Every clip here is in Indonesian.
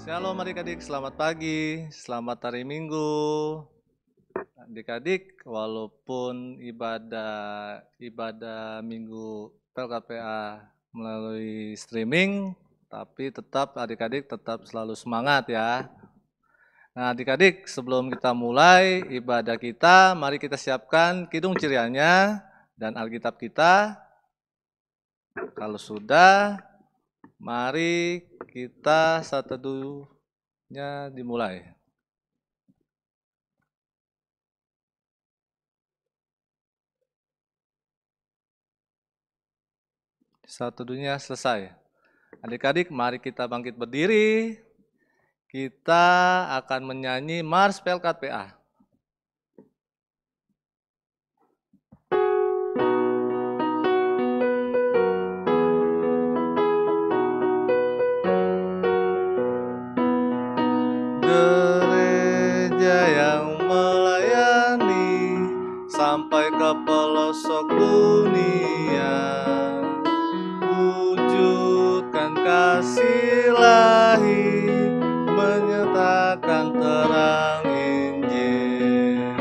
Shalom adik-adik, selamat pagi, selamat hari Minggu. Adik-adik, walaupun ibadah Minggu PLKPA melalui streaming, tapi tetap adik-adik tetap selalu semangat ya. Nah adik-adik, sebelum kita mulai ibadah kita, mari kita siapkan kidung cirianya dan Alkitab kita. Kalau sudah, mari kita saat teduhnya dimulai. Saat teduhnya selesai. Adik-adik, mari kita bangkit berdiri. Kita akan menyanyi Mars PLKPA. Gereja yang melayani sampai ke pelosok dunia, wujudkan kasih ilahi, menyatakan terang Injil.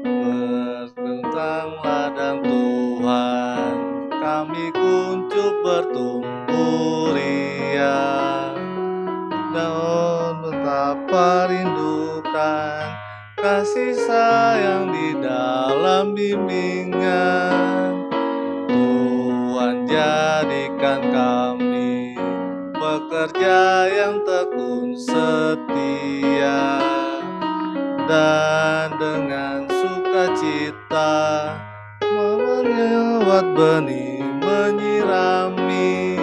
Bertentang ladang Tuhan, kami kuncup bertumbuh riang. Dan betapa rindukan kasih sayang di dalam bimbingan. Tuhan jadikan kami pekerja yang tekun setia, dan dengan sukacita menyewat benih, menyirami,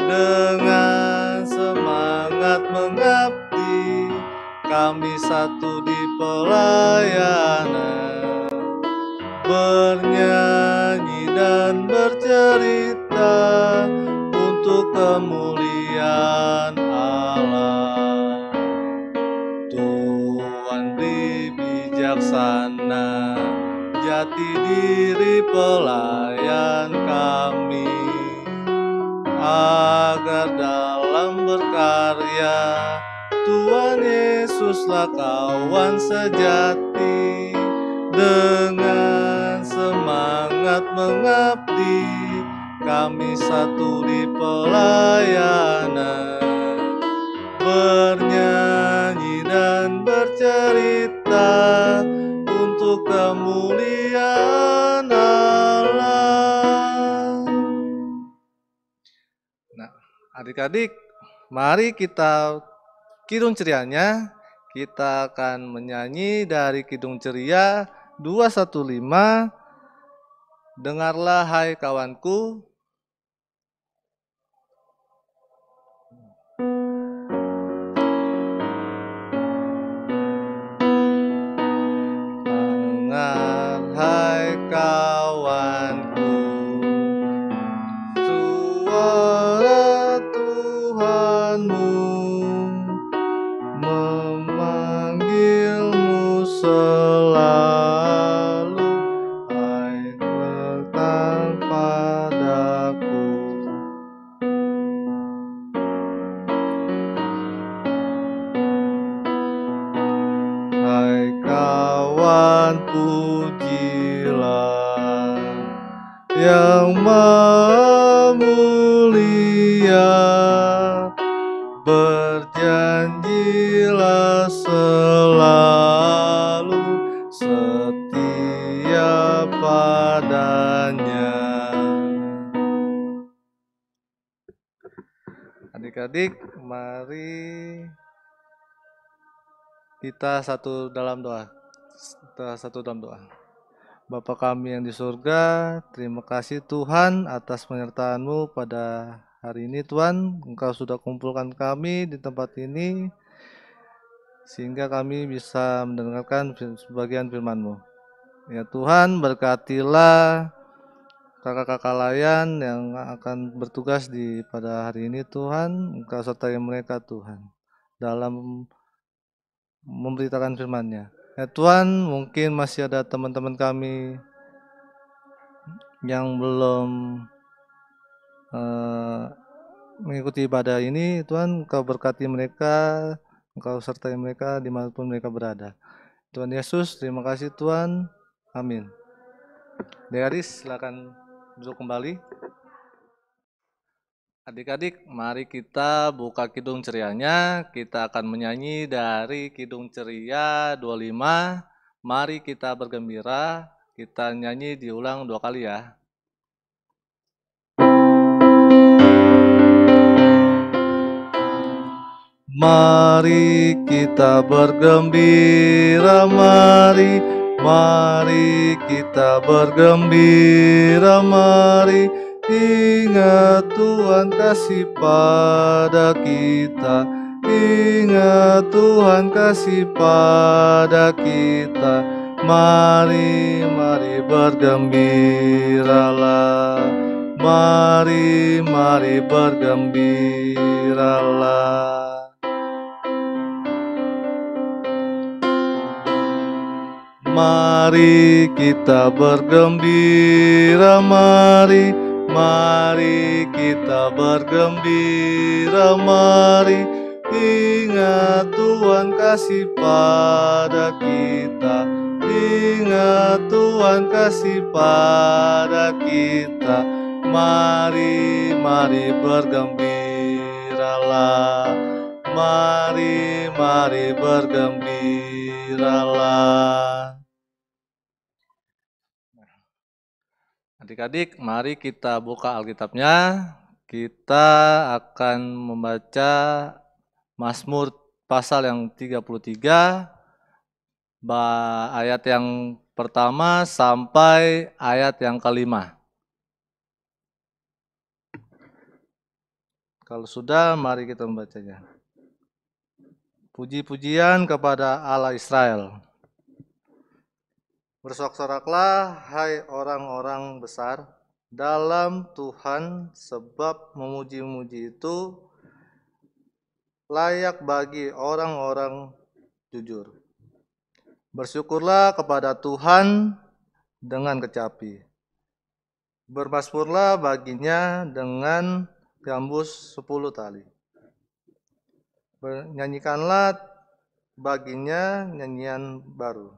dengan semangat mengabdi, kami satu di pelayanan, bernyanyi dan bercerita untuk kemuliaan Allah. Tuhan beri bijaksana, jati diri pelayan kami, agar dalam berkarya Tuhan Yesuslah kawan sejati. Dengan semangat mengabdi, kami satu di pelayanan, bernyanyi dan bercerita untuk kemuliaan Allah. Nah, adik-adik, mari kita kidung cerianya. Kita akan menyanyi dari kidung ceria 215. Dengarlah hai kawanku. Dengar hai kawanku, suara Tuhanmu memanggilmu selalu, hai datang padaku. Hai kawan, pujilah yang Maha Mulia, berjanjilah selalu setia padanya. Adik-adik, mari kita satu dalam doa. Bapa kami yang di surga, terima kasih Tuhan atas penyertaan-Mu pada hari ini Tuhan. Engkau sudah kumpulkan kami di tempat ini, sehingga kami bisa mendengarkan sebagian firman-Mu. Ya Tuhan, berkatilah kakak-kakak layan yang akan bertugas pada hari ini Tuhan. Engkau sertai mereka Tuhan dalam memberitakan firman-Nya. Ya Tuhan, mungkin masih ada teman-teman kami yang belum mengikuti ibadah ini. Tuhan, Engkau berkati mereka, Engkau sertai mereka dimanapun mereka berada. Tuhan Yesus, terima kasih Tuhan. Amin. Adik-adik silakan duduk kembali. Adik-adik, mari kita buka Kidung Cerianya. Kita akan menyanyi dari Kidung Ceria 25. Mari kita bergembira. Kita nyanyi diulang 2 kali ya. Mari kita bergembira, mari kita bergembira, mari ingat Tuhan kasih pada kita, ingat Tuhan kasih pada kita. Mari bergembiralah, mari bergembiralah. Mari kita bergembira, mari kita bergembira, mari ingat Tuhan kasih pada kita, ingat Tuhan kasih pada kita. Mari bergembiralah, mari bergembiralah. Adik-adik, mari kita buka Alkitabnya. Kita akan membaca Mazmur pasal yang 33, ayat yang pertama sampai ayat yang kelima. Kalau sudah, mari kita membacanya. Puji-pujian kepada Allah Israel. Bersorak-soraklah, hai orang-orang besar, dalam Tuhan, sebab memuji-muji itu layak bagi orang-orang jujur. Bersyukurlah kepada Tuhan dengan kecapi. Bermasmurlah baginya dengan gambus 10 tali. Nyanyikanlah baginya nyanyian baru.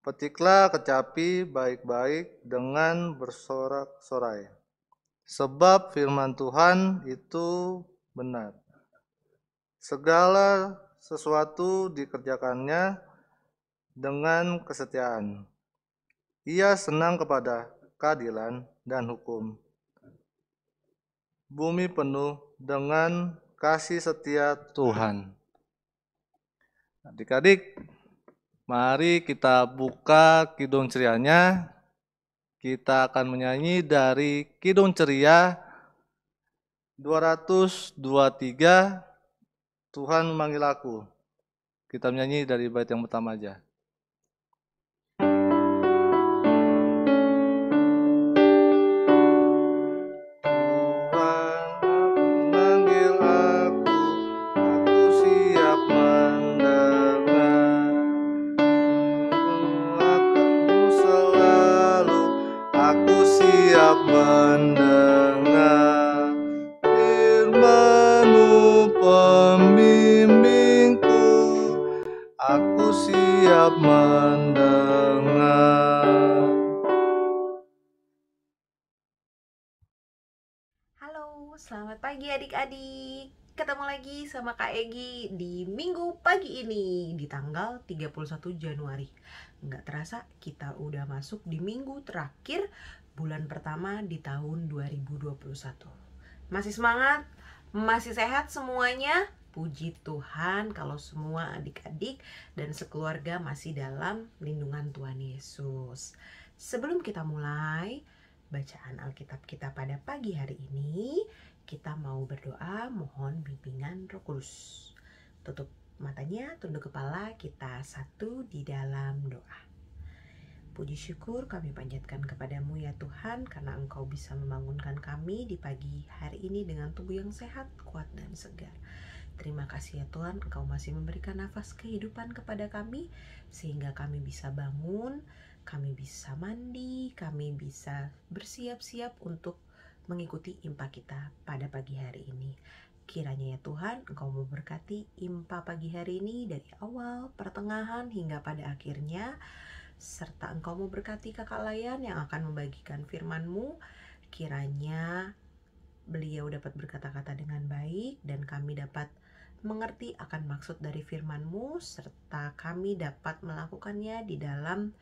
Petiklah kecapi baik-baik dengan bersorak-sorai. Sebab firman Tuhan itu benar. Segala sesuatu dikerjakannya dengan kesetiaan. Ia senang kepada keadilan dan hukum. Bumi penuh dengan kasih setia Tuhan. Adik-adik, mari kita buka Kidung Cerianya. Kita akan menyanyi dari Kidung Ceria 223, Tuhan memanggil aku. Kita menyanyi dari bait yang pertama aja. Mendengar firman-Mu pembimbingku, aku siap mendengar. Halo, selamat pagi adik-adik. Ketemu lagi sama Kak Egi di minggu pagi ini di tanggal 31 Januari. Nggak terasa kita udah masuk di minggu terakhir bulan pertama di tahun 2021. Masih semangat? Masih sehat semuanya? Puji Tuhan kalau semua adik-adik dan sekeluarga masih dalam lindungan Tuhan Yesus. Sebelum kita mulai bacaan Alkitab kita pada pagi hari ini, kita mau berdoa mohon bimbingan Roh Kudus. Tutup matanya, tunduk kepala, kita satu di dalam doa. Puji syukur kami panjatkan kepadamu ya Tuhan, karena Engkau bisa membangunkan kami di pagi hari ini dengan tubuh yang sehat, kuat dan segar. Terima kasih ya Tuhan, Engkau masih memberikan nafas kehidupan kepada kami, sehingga kami bisa bangun, kami bisa mandi, kami bisa bersiap-siap untuk mengikuti impa kita pada pagi hari ini. Kiranya ya Tuhan, Engkau memberkati impa pagi hari ini dari awal, pertengahan, hingga pada akhirnya. Serta Engkau memberkati Kakak Layan yang akan membagikan firman-Mu. Kiranya beliau dapat berkata-kata dengan baik dan kami dapat mengerti akan maksud dari firman-Mu, serta kami dapat melakukannya di dalam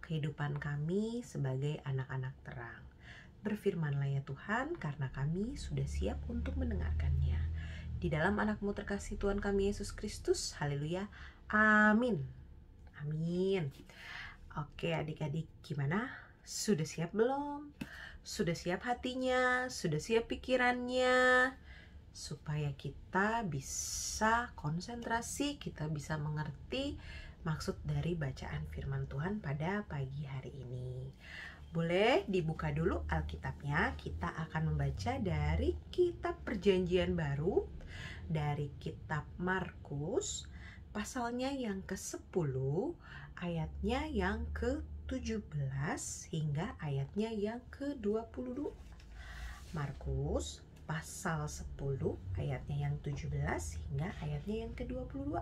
kehidupan kami sebagai anak-anak terang. Berfirmanlah ya Tuhan, karena kami sudah siap untuk mendengarkannya. Di dalam anak-Mu terkasih Tuhan kami Yesus Kristus, haleluya, amin. Amin. Oke adik-adik, gimana? Sudah siap belum? Sudah siap hatinya? Sudah siap pikirannya? Supaya kita bisa konsentrasi, kita bisa mengerti maksud dari bacaan firman Tuhan pada pagi hari ini. Boleh dibuka dulu Alkitabnya. Kita akan membaca dari kitab Perjanjian Baru, dari kitab Markus, pasalnya yang ke-10, ayatnya yang ke-17 hingga ayatnya yang ke-22. Markus pasal 10 ayatnya yang 17 hingga ayatnya yang ke-22.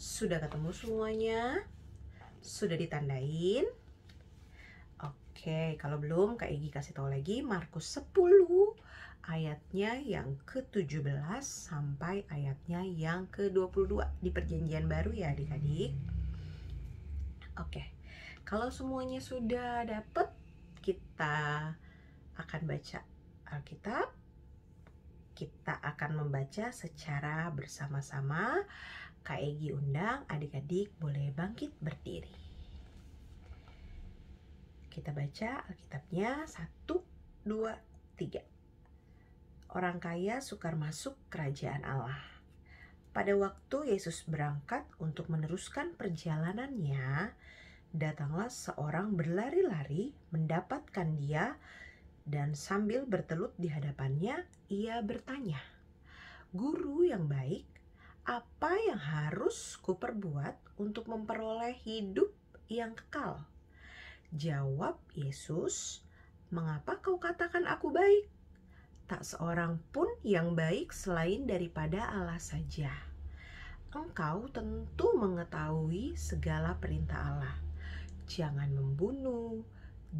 Sudah ketemu semuanya? Sudah ditandain? Oke, kalau belum Kak Egi kasih tahu lagi. Markus 10 ayatnya yang ke-17 sampai ayatnya yang ke-22 di Perjanjian Baru ya adik-adik. Oke, kalau semuanya sudah dapet, kita akan baca Alkitab. Kita akan membaca secara bersama-sama. Kak Egi undang adik-adik boleh bangkit berdiri. Kita baca Alkitabnya 1, 2, 3. Orang kaya sukar masuk kerajaan Allah. Pada waktu Yesus berangkat untuk meneruskan perjalanannya, datanglah seorang berlari-lari mendapatkan dia, dan sambil bertelut di hadapannya, ia bertanya, "Guru yang baik, apa yang harus kuperbuat untuk memperoleh hidup yang kekal?" Jawab Yesus, "Mengapa kau katakan aku baik? Tak seorang pun yang baik selain daripada Allah saja. Engkau tentu mengetahui segala perintah Allah. Jangan membunuh,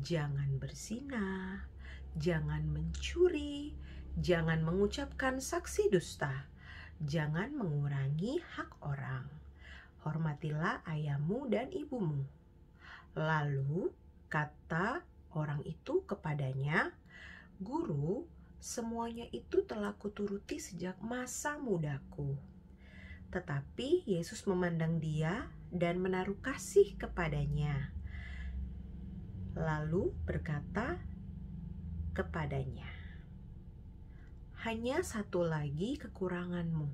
jangan berzina, jangan mencuri, jangan mengucapkan saksi dusta, jangan mengurangi hak orang. Hormatilah ayahmu dan ibumu." Lalu kata orang itu kepadanya, "Guru, semuanya itu telah kuturuti sejak masa mudaku." Tetapi Yesus memandang dia dan menaruh kasih kepadanya. Lalu berkata kepadanya, "Hanya satu lagi kekuranganmu.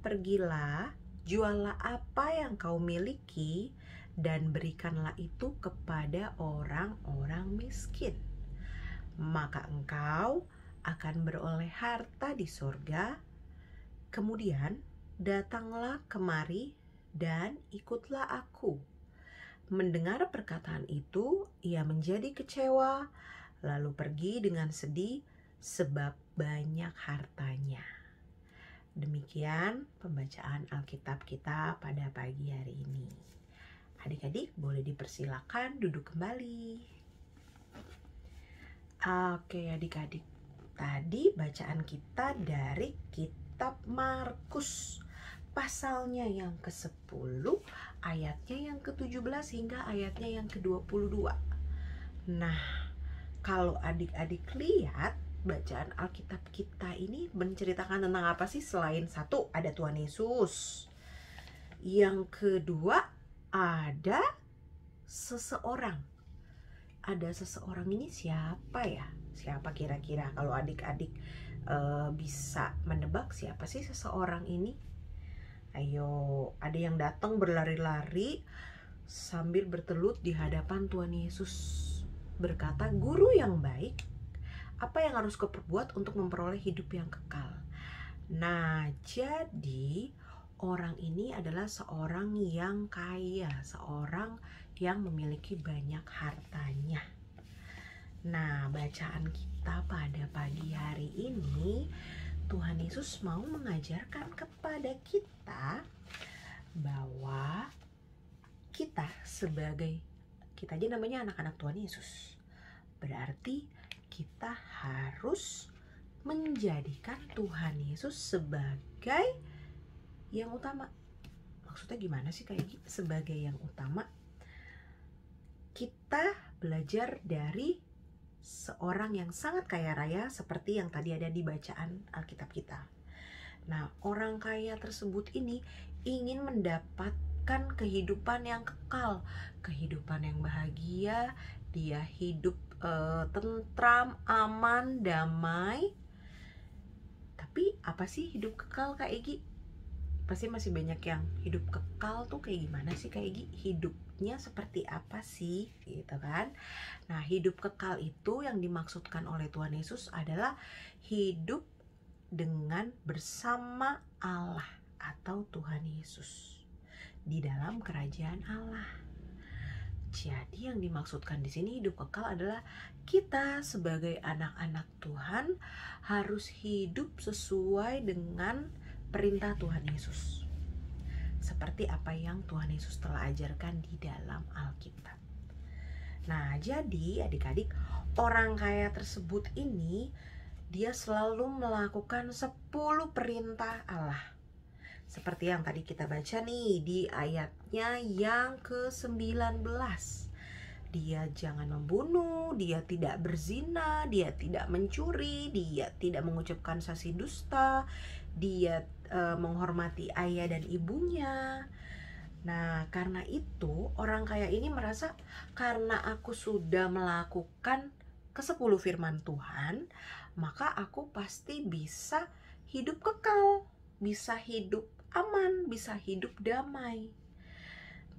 Pergilah, jualah apa yang kau miliki dan berikanlah itu kepada orang-orang miskin. Maka engkau akan beroleh harta di sorga. Kemudian datanglah kemari dan ikutlah aku." Mendengar perkataan itu, ia menjadi kecewa, lalu pergi dengan sedih sebab banyak hartanya. Demikian pembacaan Alkitab kita pada pagi hari ini. Adik-adik boleh dipersilakan duduk kembali. Oke adik-adik, tadi bacaan kita dari kitab Markus, pasalnya yang ke-10, ayatnya yang ke-17 hingga ayatnya yang ke-22. Nah, kalau adik-adik lihat, bacaan Alkitab kita ini menceritakan tentang apa sih? Selain satu, ada Tuhan Yesus. Yang kedua, ada seseorang. Ada seseorang ini siapa ya? Siapa kira-kira? Kalau adik-adik bisa menebak siapa sih seseorang ini? Ayo, ada yang datang berlari-lari sambil bertelut di hadapan Tuhan Yesus, berkata, "Guru yang baik, apa yang harus kau perbuat untuk memperoleh hidup yang kekal?" Nah, jadi orang ini adalah seorang yang kaya, seorang yang memiliki banyak hartanya. Nah, bacaan kita pada pagi hari ini, Tuhan Yesus mau mengajarkan kepada kita bahwa kita aja namanya anak-anak Tuhan Yesus. Berarti kita harus menjadikan Tuhan Yesus sebagai yang utama. Maksudnya gimana sih kayak sebagai yang utama? Kita belajar dari seorang yang sangat kaya raya seperti yang tadi ada di bacaan Alkitab kita. Nah, orang kaya tersebut ini ingin mendapatkan kehidupan yang kekal, kehidupan yang bahagia. Dia hidup tentram, aman, damai. Tapi apa sih hidup kekal, Kak Egi? Pasti masih banyak yang hidup kekal tuh kayak gimana sih, Kak Egi? Hidupnya seperti apa sih, gitu kan? Nah, hidup kekal itu yang dimaksudkan oleh Tuhan Yesus adalah hidup dengan bersama Allah atau Tuhan Yesus di dalam kerajaan Allah. Jadi yang dimaksudkan di sini hidup kekal adalah kita sebagai anak-anak Tuhan harus hidup sesuai dengan perintah Tuhan Yesus. Seperti apa yang Tuhan Yesus telah ajarkan di dalam Alkitab. Nah, jadi adik-adik, orang kaya tersebut ini dia selalu melakukan 10 perintah Allah. Seperti yang tadi kita baca nih di ayatnya yang ke-19. Dia jangan membunuh, dia tidak berzina, dia tidak mencuri, dia tidak mengucapkan saksi dusta, dia menghormati ayah dan ibunya. Nah, karena itu orang kaya ini merasa karena aku sudah melakukan ke-10 firman Tuhan, maka aku pasti bisa hidup kekal, bisa hidup aman, bisa hidup damai.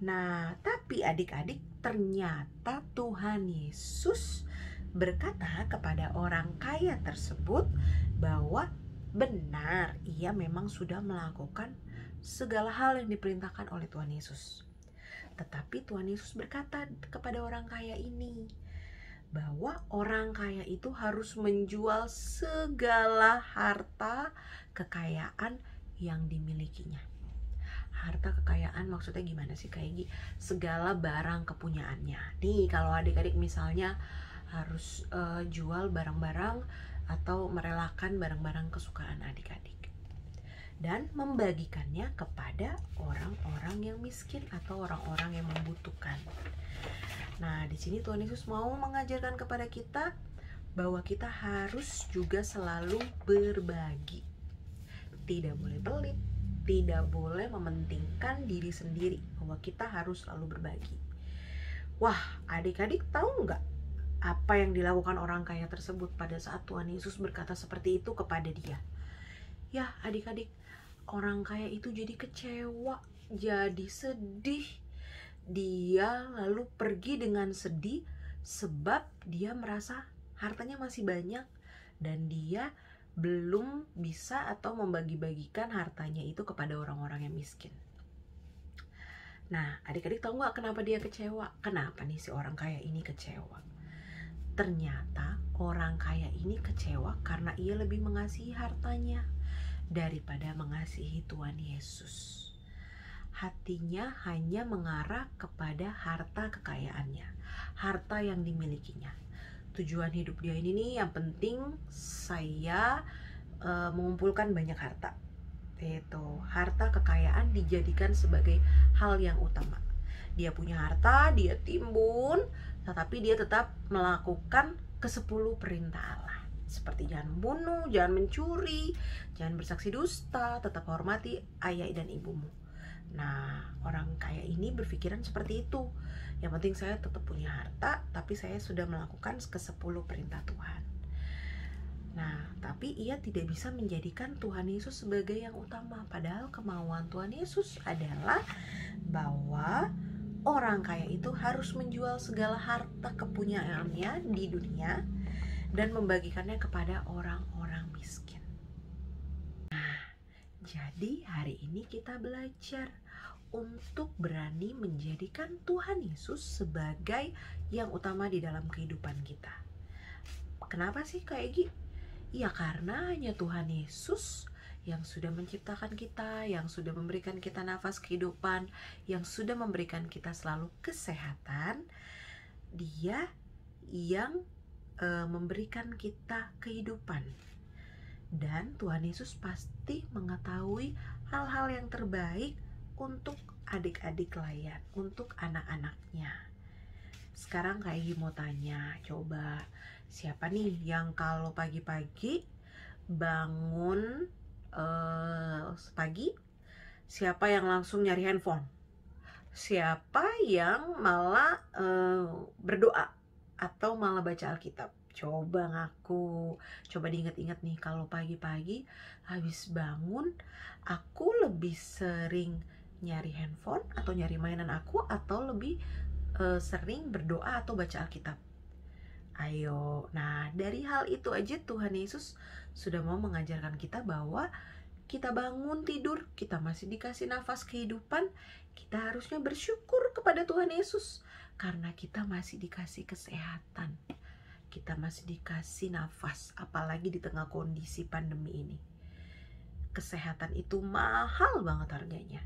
Nah, tapi adik-adik, ternyata Tuhan Yesus berkata kepada orang kaya tersebut bahwa benar ia memang sudah melakukan segala hal yang diperintahkan oleh Tuhan Yesus. Tetapi Tuhan Yesus berkata kepada orang kaya ini bahwa orang kaya itu harus menjual segala harta kekayaan yang dimilikinya. Harta kekayaan maksudnya gimana sih, kayak segala barang kepunyaannya. Nih kalau adik-adik misalnya harus jual barang-barang atau merelakan barang-barang kesukaan adik-adik dan membagikannya kepada orang-orang yang miskin atau orang-orang yang membutuhkan. Nah, di sini Tuhan Yesus mau mengajarkan kepada kita bahwa kita harus juga selalu berbagi. Tidak boleh pelit, tidak boleh mementingkan diri sendiri, bahwa kita harus selalu berbagi. Wah, adik-adik tahu nggak apa yang dilakukan orang kaya tersebut pada saat Tuhan Yesus berkata seperti itu kepada dia? Ya, adik-adik, orang kaya itu jadi kecewa, jadi sedih. Dia lalu pergi dengan sedih sebab dia merasa hartanya masih banyak dan dia belum bisa atau membagi-bagikan hartanya itu kepada orang-orang yang miskin. Nah, adik-adik tahu nggak kenapa dia kecewa? Kenapa nih si orang kaya ini kecewa? Ternyata orang kaya ini kecewa karena ia lebih mengasihi hartanya daripada mengasihi Tuhan Yesus. Hatinya hanya mengarah kepada harta kekayaannya, harta yang dimilikinya. Tujuan hidup dia ini nih, yang penting saya mengumpulkan banyak harta. Itu harta kekayaan dijadikan sebagai hal yang utama. Dia punya harta, dia timbun, tetapi dia tetap melakukan ke-10 perintah Allah. Seperti jangan membunuh, jangan mencuri, jangan bersaksi dusta, tetap hormati ayah dan ibumu. Nah, orang kaya ini berpikiran seperti itu. Yang penting saya tetap punya harta, tapi saya sudah melakukan ke-10 perintah Tuhan. Nah, tapi ia tidak bisa menjadikan Tuhan Yesus sebagai yang utama. Padahal kemauan Tuhan Yesus adalah bahwa orang kaya itu harus menjual segala harta kepunyaannya di dunia dan membagikannya kepada orang-orang miskin. Nah, jadi hari ini kita belajar untuk berani menjadikan Tuhan Yesus sebagai yang utama di dalam kehidupan kita. Kenapa sih Kak Egi? Ya karena hanya Tuhan Yesus yang sudah menciptakan kita, yang sudah memberikan kita nafas kehidupan, yang sudah memberikan kita selalu kesehatan. Dia yang memberikan kita kehidupan. Dan Tuhan Yesus pasti mengetahui hal-hal yang terbaik untuk adik-adik layan, untuk anak-anaknya. Sekarang Kak Egi mau tanya, coba siapa nih yang kalau pagi-pagi bangun pagi, siapa yang langsung nyari handphone? Siapa yang malah berdoa atau malah baca Alkitab? Coba ngaku, coba diingat-ingat nih, kalau pagi-pagi habis bangun aku lebih sering nyari handphone atau nyari mainan aku, atau lebih sering berdoa atau baca Alkitab? Ayo, nah dari hal itu aja Tuhan Yesus sudah mau mengajarkan kita bahwa kita bangun tidur, kita masih dikasih nafas kehidupan, kita harusnya bersyukur kepada Tuhan Yesus karena kita masih dikasih kesehatan, kita masih dikasih nafas, apalagi di tengah kondisi pandemi ini. Kesehatan itu mahal banget harganya,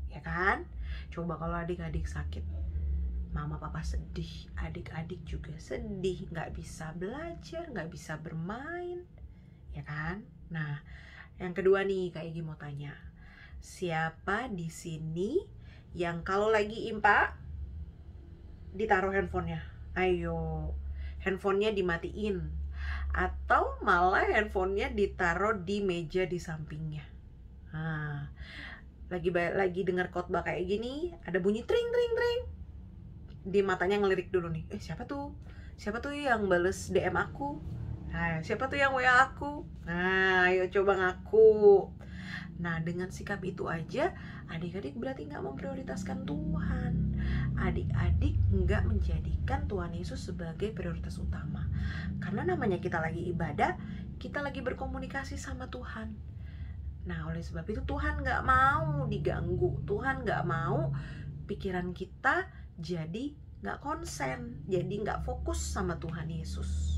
ya kan? Coba kalau adik-adik sakit, mama papa sedih, adik-adik juga sedih, nggak bisa belajar, nggak bisa bermain, ya kan? Nah, yang kedua nih, Kak Egi mau tanya, siapa di sini yang kalau lagi impa ditaruh handphonenya? Ayo, handphonenya dimatiin, atau malah handphonenya ditaruh di meja di sampingnya. Nah, lagi dengar khotbah kayak gini, ada bunyi tring tring tring, di matanya ngelirik dulu nih, siapa tuh yang bales DM aku? Nah, siapa tuh yang WA aku? Nah, ayo coba ngaku. Nah, dengan sikap itu aja, adik-adik berarti nggak memprioritaskan Tuhan. Adik-adik nggak menjadikan Tuhan Yesus sebagai prioritas utama. Karena namanya kita lagi ibadah, kita lagi berkomunikasi sama Tuhan. Nah, oleh sebab itu Tuhan nggak mau diganggu. Tuhan nggak mau pikiran kita jadi nggak konsen, jadi nggak fokus sama Tuhan Yesus.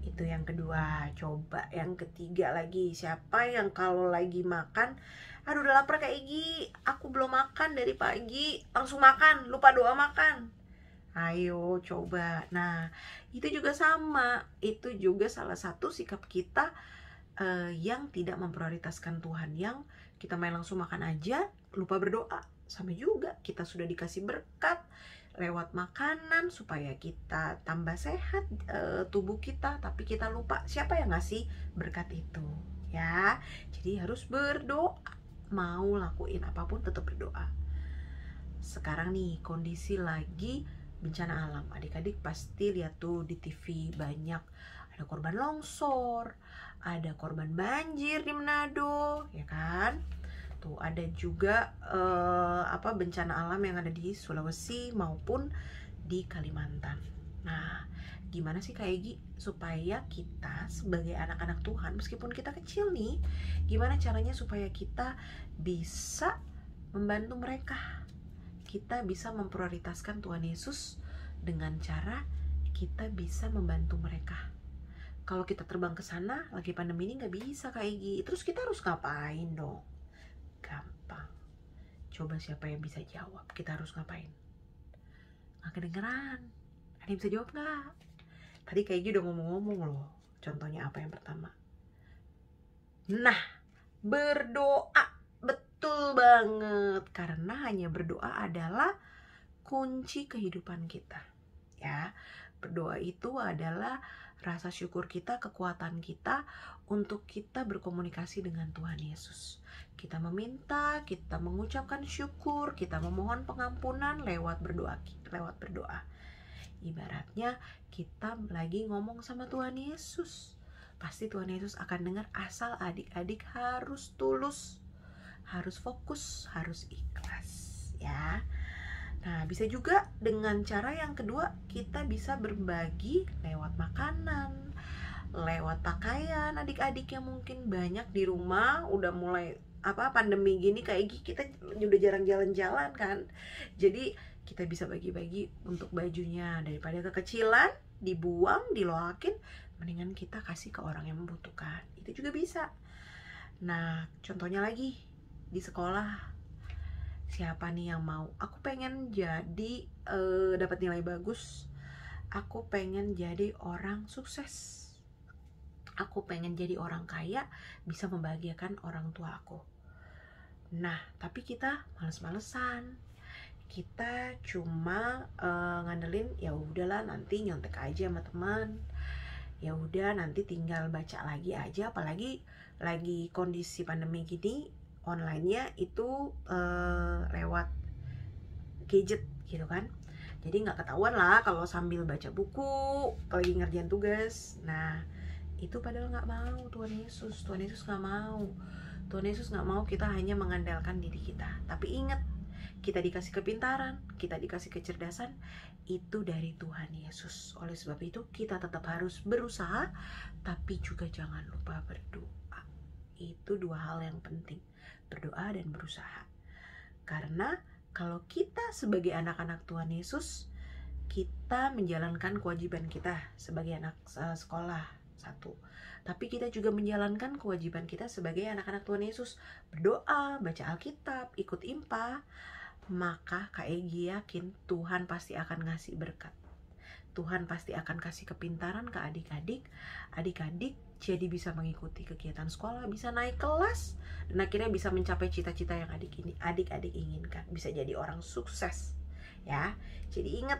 Itu yang kedua. Coba yang ketiga lagi, siapa yang kalau lagi makan, aduh udah lapar Kak Egi, aku belum makan dari pagi, langsung makan, lupa doa makan? Ayo coba. Nah, itu juga sama, itu juga salah satu sikap kita yang tidak memprioritaskan Tuhan, yang kita main langsung makan aja, lupa berdoa. Sama juga, kita sudah dikasih berkat lewat makanan supaya kita tambah sehat tubuh kita, tapi kita lupa siapa yang ngasih berkat itu, ya. Jadi harus berdoa, mau lakuin apapun tetap berdoa. Sekarang nih kondisi lagi bencana alam, adik-adik pasti lihat tuh di TV banyak ada korban longsor, ada korban banjir di Manado, ya kan? Tuh ada juga bencana alam yang ada di Sulawesi maupun di Kalimantan. Nah, gimana sih Kak Egi supaya kita sebagai anak-anak Tuhan, meskipun kita kecil nih, gimana caranya supaya kita bisa membantu mereka? Kita bisa memprioritaskan Tuhan Yesus dengan cara kita bisa membantu mereka. Kalau kita terbang ke sana lagi pandemi ini nggak bisa Kak Egi, terus kita harus ngapain dong? Gampang. Coba siapa yang bisa jawab, kita harus ngapain? Nggak kedengeran. Ada yang bisa jawab nggak? Tadi Kak Egi udah ngomong-ngomong loh. Contohnya apa yang pertama? Nah, berdoa. Betul banget. Karena hanya berdoa adalah kunci kehidupan kita, ya. Berdoa itu adalah rasa syukur kita, kekuatan kita untuk kita berkomunikasi dengan Tuhan Yesus. Kita meminta, kita mengucapkan syukur, kita memohon pengampunan lewat berdoa. Ibaratnya kita lagi ngomong sama Tuhan Yesus. Pasti Tuhan Yesus akan dengar, asal adik-adik harus tulus, harus fokus, harus ikhlas, ya. Nah, bisa juga dengan cara yang kedua, kita bisa berbagi lewat makanan, lewat pakaian. Adik-adik yang mungkin banyak di rumah, udah mulai pandemi gini kayak kita udah jarang jalan-jalan kan. Jadi kita bisa bagi-bagi untuk bajunya, daripada kekecilan dibuang, diloakin, mendingan kita kasih ke orang yang membutuhkan. Itu juga bisa. Nah, contohnya lagi di sekolah, siapa nih yang mau? Aku pengen jadi dapat nilai bagus. Aku pengen jadi orang sukses. Aku pengen jadi orang kaya, bisa membahagiakan orang tua aku. Nah, tapi kita males-malesan. Kita cuma ngandelin ya udahlah nanti nyontek aja sama teman. Ya udah nanti tinggal baca lagi aja, apalagi lagi kondisi pandemi gini, online-nya itu lewat gadget gitu kan. Jadi nggak ketahuan lah kalau sambil baca buku, lagi ngerjain tugas. Nah, itu padahal nggak mau Tuhan Yesus. Tuhan Yesus nggak mau. Tuhan Yesus nggak mau kita hanya mengandalkan diri kita. Tapi ingat, kita dikasih kepintaran, kita dikasih kecerdasan, itu dari Tuhan Yesus. Oleh sebab itu kita tetap harus berusaha, tapi juga jangan lupa berdoa. Itu dua hal yang penting, berdoa dan berusaha. Karena kalau kita sebagai anak-anak Tuhan Yesus, kita menjalankan kewajiban kita sebagai anak sekolah, satu. Tapi kita juga menjalankan kewajiban kita sebagai anak-anak Tuhan Yesus, berdoa, baca Alkitab, ikut IMPA. Maka Kak Egi yakin Tuhan pasti akan ngasih berkat. Tuhan pasti akan kasih kepintaran ke adik-adik. Adik-adik jadi bisa mengikuti kegiatan sekolah, bisa naik kelas, dan akhirnya bisa mencapai cita-cita yang adik-adik inginkan. Bisa jadi orang sukses. Ya, jadi ingat,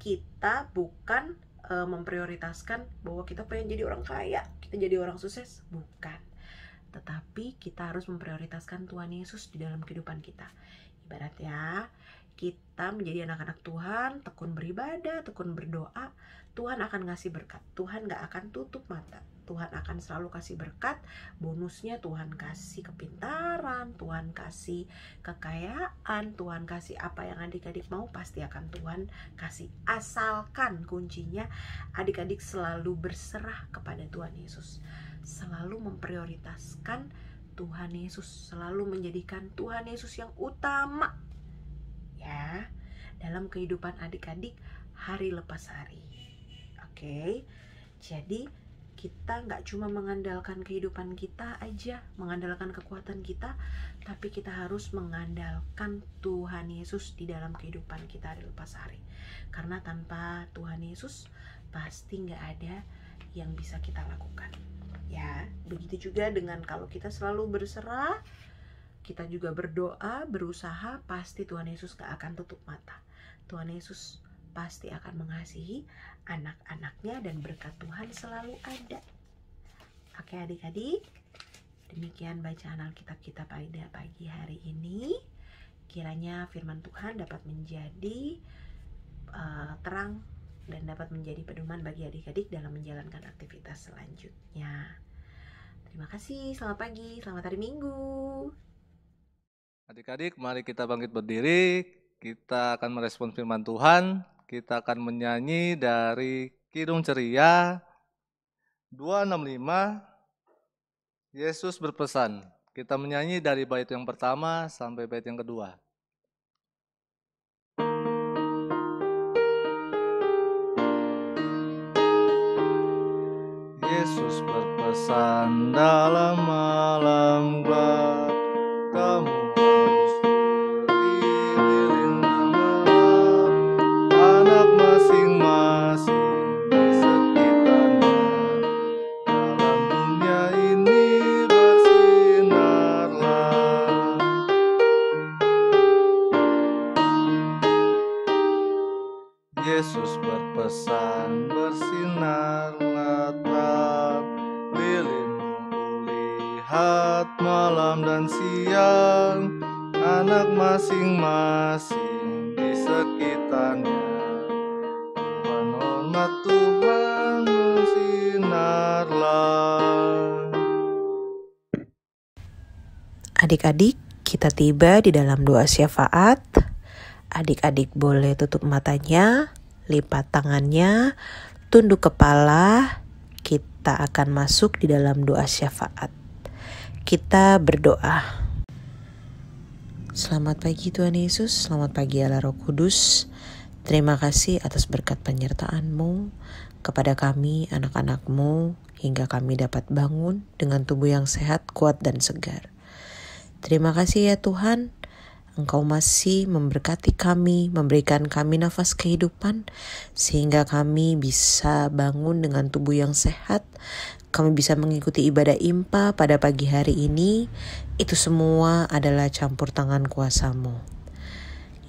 kita bukan memprioritaskan bahwa kita pengen jadi orang kaya, kita jadi orang sukses, bukan. Tetapi kita harus memprioritaskan Tuhan Yesus di dalam kehidupan kita. Ibaratnya kita menjadi anak-anak Tuhan, tekun beribadah, tekun berdoa, Tuhan akan ngasih berkat. Tuhan gak akan tutup mata. Tuhan akan selalu kasih berkat. Bonusnya Tuhan kasih kepintaran, Tuhan kasih kekayaan, Tuhan kasih apa yang adik-adik mau, pasti akan Tuhan kasih. Asalkan kuncinya adik-adik selalu berserah kepada Tuhan Yesus, selalu memprioritaskan Tuhan Yesus, selalu menjadikan Tuhan Yesus yang utama ya dalam kehidupan adik-adik hari lepas hari. Oke, jadi kita nggak cuma mengandalkan kehidupan kita aja, mengandalkan kekuatan kita, tapi kita harus mengandalkan Tuhan Yesus di dalam kehidupan kita hari lepas hari. Karena tanpa Tuhan Yesus pasti nggak ada yang bisa kita lakukan. Ya, begitu juga dengan kalau kita selalu berserah, kita juga berdoa, berusaha, pasti Tuhan Yesus gak akan tutup mata. Tuhan Yesus pasti akan mengasihi anak-anaknya dan berkat Tuhan selalu ada. Oke adik-adik, demikian bacaan Alkitab kita pada pagi hari ini. Kiranya firman Tuhan dapat menjadi terang dan dapat menjadi pedoman bagi adik-adik dalam menjalankan aktivitas selanjutnya. Terima kasih, selamat pagi, selamat hari Minggu. Adik-adik, mari kita bangkit berdiri. Kita akan merespon firman Tuhan. Kita akan menyanyi dari Kidung Ceria 265, Yesus berpesan. Kita menyanyi dari bait yang pertama sampai bait yang kedua. Yesus berpesan dalam malam gelap, kamu harus berdiri menatap anak masing-masing di sekitarnya. Dalam dunia ini bersinarlah. Yesus berpesan, bersinarlah terang, lilinmu lihat malam dan siang, anak masing-masing di sekitarnya. Tuhan hormat, Tuhan bersinarlah. Adik-adik, kita tiba di dalam doa syafaat. Adik-adik boleh tutup matanya, lipat tangannya, tunduk kepala. Kita akan masuk di dalam doa syafaat. Kita berdoa. Selamat pagi Tuhan Yesus, selamat pagi Allah Roh Kudus. Terima kasih atas berkat penyertaan-Mu. kepada kami, anak-anak-Mu, hingga kami dapat bangun dengan tubuh yang sehat, kuat, dan segar. Terima kasih ya Tuhan, Engkau masih memberkati kami, memberikan kami nafas kehidupan, sehingga kami bisa bangun dengan tubuh yang sehat. Kami bisa mengikuti ibadah impa pada pagi hari ini. Itu semua adalah campur tangan kuasa-Mu.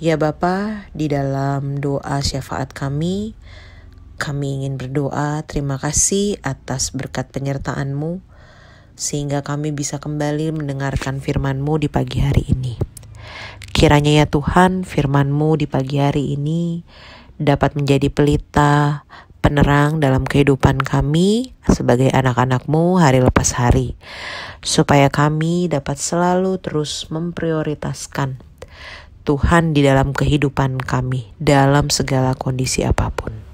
Ya Bapa, di dalam doa syafaat kami ingin berdoa terima kasih atas berkat penyertaan-Mu, sehingga kami bisa kembali mendengarkan firman-Mu di pagi hari ini. Kiranya ya Tuhan, firman-Mu di pagi hari ini dapat menjadi pelita, penerang dalam kehidupan kami sebagai anak-anak-Mu hari lepas hari, supaya kami dapat selalu terus memprioritaskan Tuhan di dalam kehidupan kami, dalam segala kondisi apapun.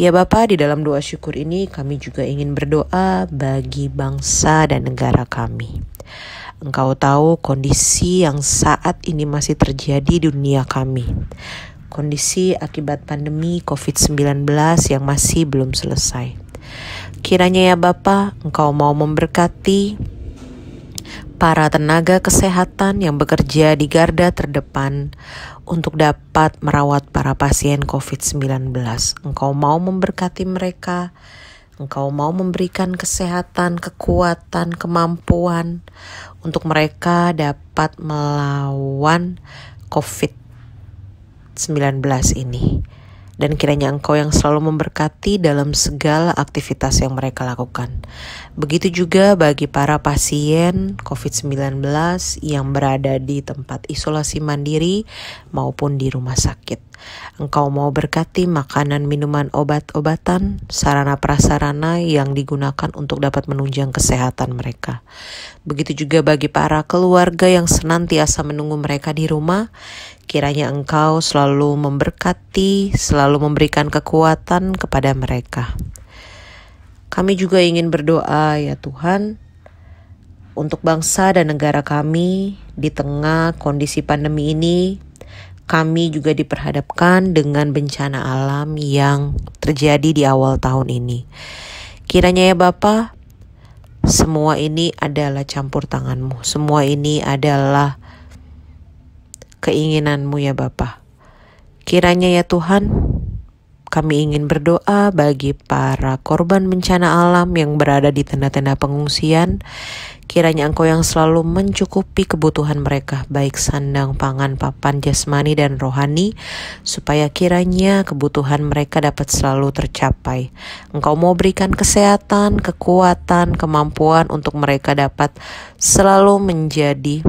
Ya Bapa, di dalam doa syukur ini kami juga ingin berdoa bagi bangsa dan negara kami. Engkau tahu kondisi yang saat ini masih terjadi di dunia kami. Kondisi akibat pandemi COVID-19 yang masih belum selesai. Kiranya ya Bapa, Engkau mau memberkati para tenaga kesehatan yang bekerja di garda terdepan untuk dapat merawat para pasien COVID-19. Engkau mau memberkati mereka, Engkau mau memberikan kesehatan, kekuatan, kemampuan untuk mereka dapat melawan COVID-19 ini. Dan kiranya Engkau yang selalu memberkati dalam segala aktivitas yang mereka lakukan. Begitu juga bagi para pasien COVID-19 yang berada di tempat isolasi mandiri maupun di rumah sakit. Engkau mau berkati makanan, minuman, obat-obatan, sarana prasarana yang digunakan untuk dapat menunjang kesehatan mereka. Begitu juga bagi para keluarga yang senantiasa menunggu mereka di rumah. Kiranya Engkau selalu memberkati, selalu memberikan kekuatan kepada mereka. Kami juga ingin berdoa ya Tuhan, untuk bangsa dan negara kami di tengah kondisi pandemi ini. Kami juga diperhadapkan dengan bencana alam yang terjadi di awal tahun ini. Kiranya ya Bapa, semua ini adalah campur tangan-Mu. Semua ini adalah keinginan-Mu ya Bapa. Kiranya ya Tuhan, kami ingin berdoa bagi para korban bencana alam yang berada di tenda-tenda pengungsian. Kiranya Engkau yang selalu mencukupi kebutuhan mereka, baik sandang, pangan, papan, jasmani, dan rohani, supaya kiranya kebutuhan mereka dapat selalu tercapai. Engkau mau berikan kesehatan, kekuatan, kemampuan untuk mereka dapat selalu menjadi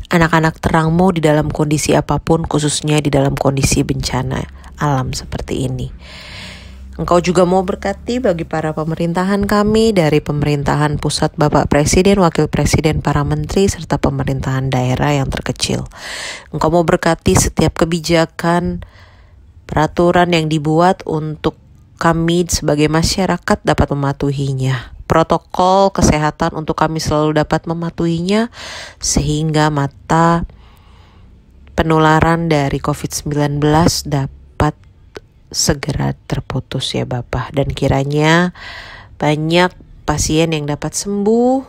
anak-anak terang-Mu di dalam kondisi apapun, khususnya di dalam kondisi bencana alam seperti ini. Engkau juga mau berkati bagi para pemerintahan kami, dari pemerintahan pusat Bapak Presiden, Wakil Presiden, para menteri, serta pemerintahan daerah yang terkecil. Engkau mau berkati setiap kebijakan, peraturan yang dibuat untuk kami sebagai masyarakat dapat mematuhinya. Protokol kesehatan untuk kami selalu dapat mematuhinya, sehingga mata penularan dari COVID-19 dapat segera terputus ya Bapa. Dan kiranya banyak pasien yang dapat sembuh,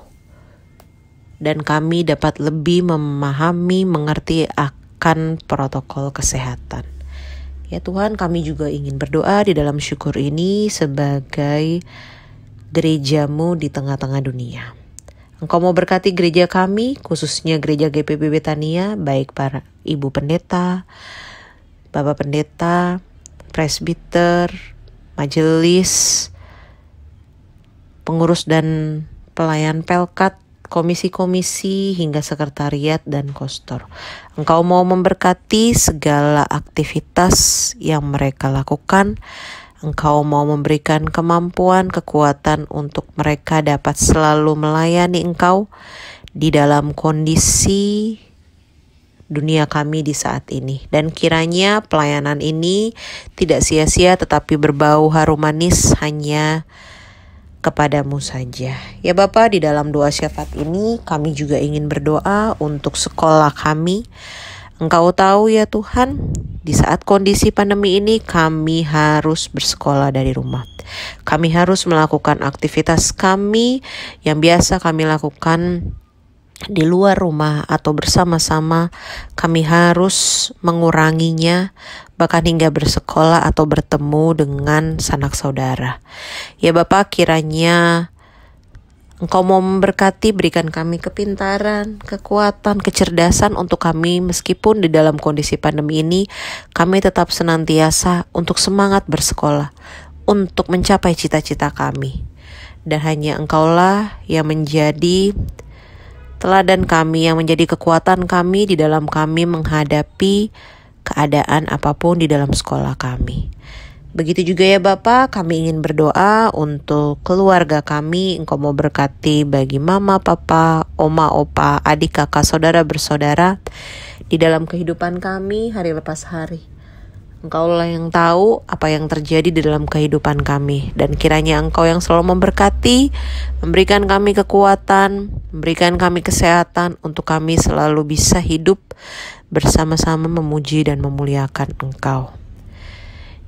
dan kami dapat lebih memahami, mengerti akan protokol kesehatan. Ya Tuhan, kami juga ingin berdoa di dalam syukur ini sebagai gereja-Mu di tengah-tengah dunia. Engkau mau berkati gereja kami, khususnya gereja GPB Betania, baik para ibu pendeta, bapak pendeta, presbiter, majelis, pengurus dan pelayan pelkat, komisi-komisi, hingga sekretariat dan kostor. Engkau mau memberkati segala aktivitas yang mereka lakukan. Engkau mau memberikan kemampuan, kekuatan untuk mereka dapat selalu melayani Engkau di dalam kondisi dunia kami di saat ini. Dan kiranya pelayanan ini tidak sia-sia, tetapi berbau harum manis hanya kepadamu saja. Ya Bapa, di dalam doa syafaat ini kami juga ingin berdoa untuk sekolah kami. Engkau tahu ya Tuhan, di saat kondisi pandemi ini kami harus bersekolah dari rumah. Kami harus melakukan aktivitas kami yang biasa kami lakukan di luar rumah atau bersama-sama. Kami harus menguranginya, bahkan hingga bersekolah atau bertemu dengan sanak saudara. Ya Bapak, kiranya Engkau mau memberkati, berikan kami kepintaran, kekuatan, kecerdasan untuk kami meskipun di dalam kondisi pandemi ini kami tetap senantiasa untuk semangat bersekolah, untuk mencapai cita-cita kami. Dan hanya Engkaulah yang menjadi teladan kami, yang menjadi kekuatan kami di dalam kami menghadapi keadaan apapun di dalam sekolah kami. Begitu juga ya Bapak, kami ingin berdoa untuk keluarga kami. Engkau mau berkati bagi mama, papa, oma, opa, adik, kakak, saudara, bersaudara di dalam kehidupan kami hari lepas hari. Engkaulah yang tahu apa yang terjadi di dalam kehidupan kami. Dan kiranya Engkau yang selalu memberkati, memberikan kami kekuatan, memberikan kami kesehatan untuk kami selalu bisa hidup bersama-sama memuji dan memuliakan Engkau.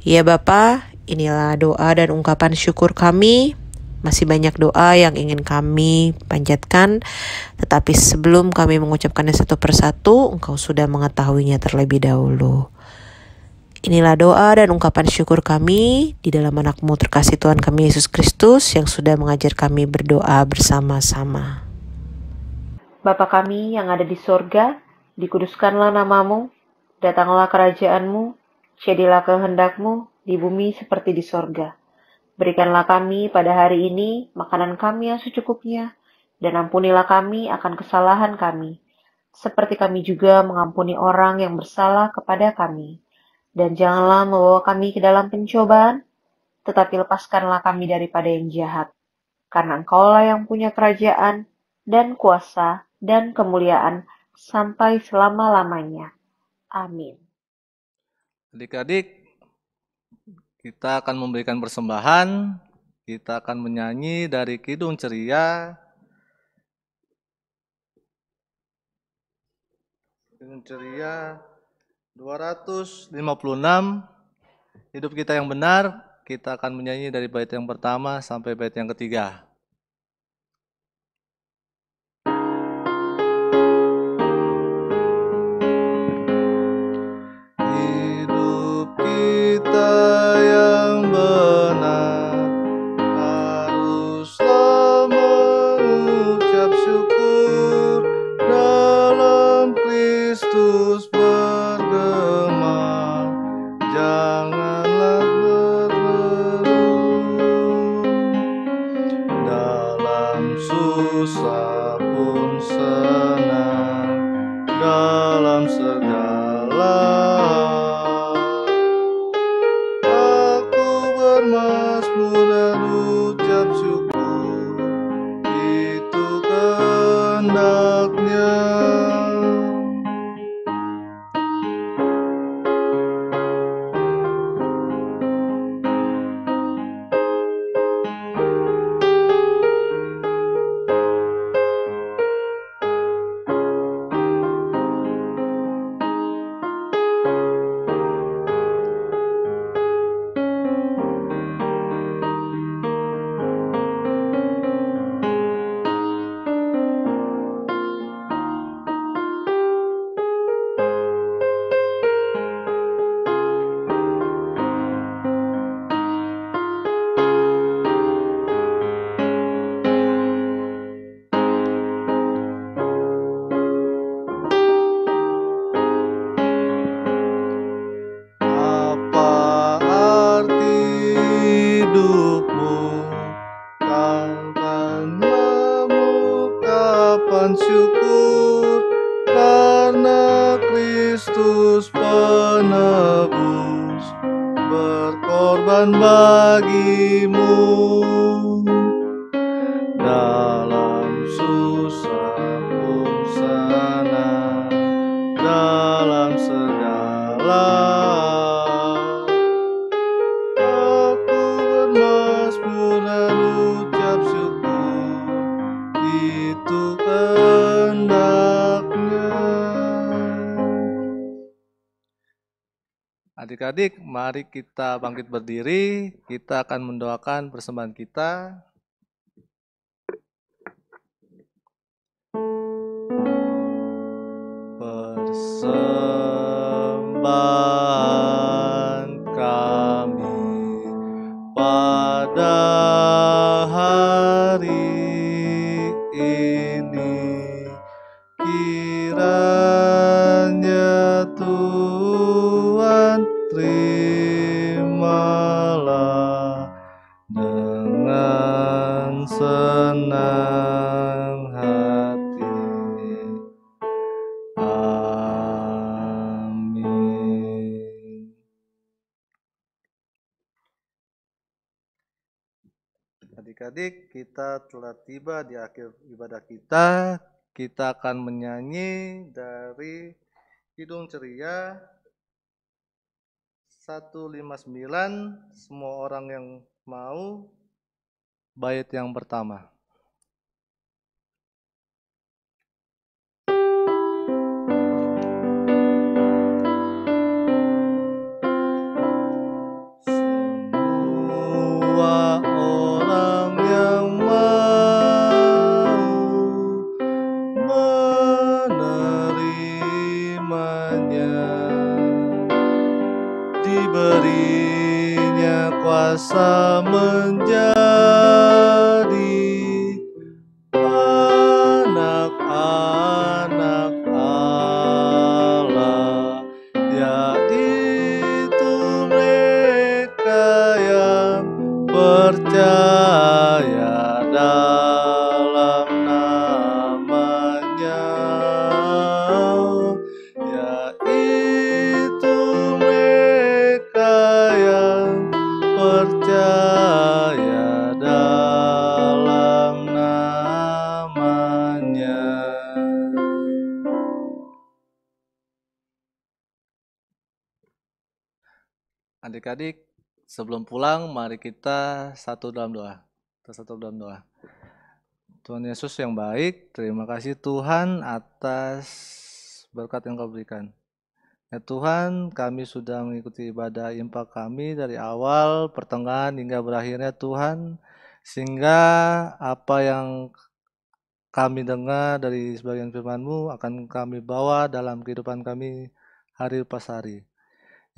Ya Bapa, inilah doa dan ungkapan syukur kami. Masih banyak doa yang ingin kami panjatkan, tetapi sebelum kami mengucapkannya satu persatu, Engkau sudah mengetahuinya terlebih dahulu. Inilah doa dan ungkapan syukur kami di dalam anak-Mu terkasih Tuhan kami Yesus Kristus yang sudah mengajar kami berdoa bersama-sama. Bapa kami yang ada di sorga, dikuduskanlah nama-Mu, datanglah kerajaan-Mu, jadilah kehendak-Mu di bumi seperti di sorga. Berikanlah kami pada hari ini makanan kami yang secukupnya, dan ampunilah kami akan kesalahan kami, seperti kami juga mengampuni orang yang bersalah kepada kami. Dan janganlah membawa kami ke dalam pencobaan, tetapi lepaskanlah kami daripada yang jahat. Karena Engkaulah yang punya kerajaan, dan kuasa, dan kemuliaan, sampai selama-lamanya. Amin. Adik-adik, kita akan memberikan persembahan, kita akan menyanyi dari Kidung Ceria. Kidung Ceria 256, Hidup Kita Yang Benar. Kita akan menyanyi dari bait yang pertama sampai bait yang ketiga. Adik-adik, mari kita bangkit berdiri. Kita akan mendoakan persembahan kita. Persembahan kami pada hari ini, kiranya Tuhan terimalah dengan senang hati. Amin. Adik-adik, kita telah tiba di akhir ibadah kita. Kita akan menyanyi dari Kidung Ceria 159, semua orang yang mau, bait yang pertama. Semua orang yang mau menerimanya, diberinya kuasa menjadi anak-anak Allah, yaitu mereka yang percaya dalam namanya, yaitu mereka yang percaya dalam namanya. Adik-adik, sebelum pulang, mari kita satu dalam doa. Tuhan Yesus yang baik, terima kasih Tuhan atas berkat yang Kau berikan. Ya Tuhan, kami sudah mengikuti ibadah impak kami dari awal, pertengahan hingga berakhirnya Tuhan, sehingga apa yang kami dengar dari sebagian firman-Mu akan kami bawa dalam kehidupan kami hari pas hari.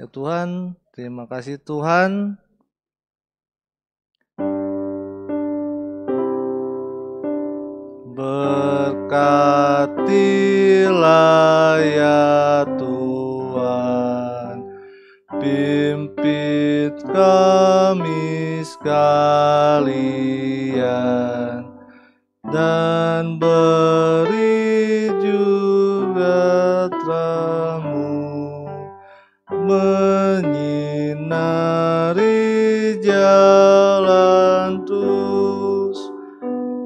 Ya Tuhan, terima kasih Tuhan. Berkatilah ya Tuhan, pimpin kami sekalian, dan beri juga terang-Mu menyinari jalan terus.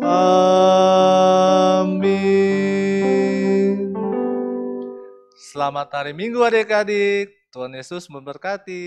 Amin. Selamat hari Minggu adik-adik. Tuhan Yesus memberkati.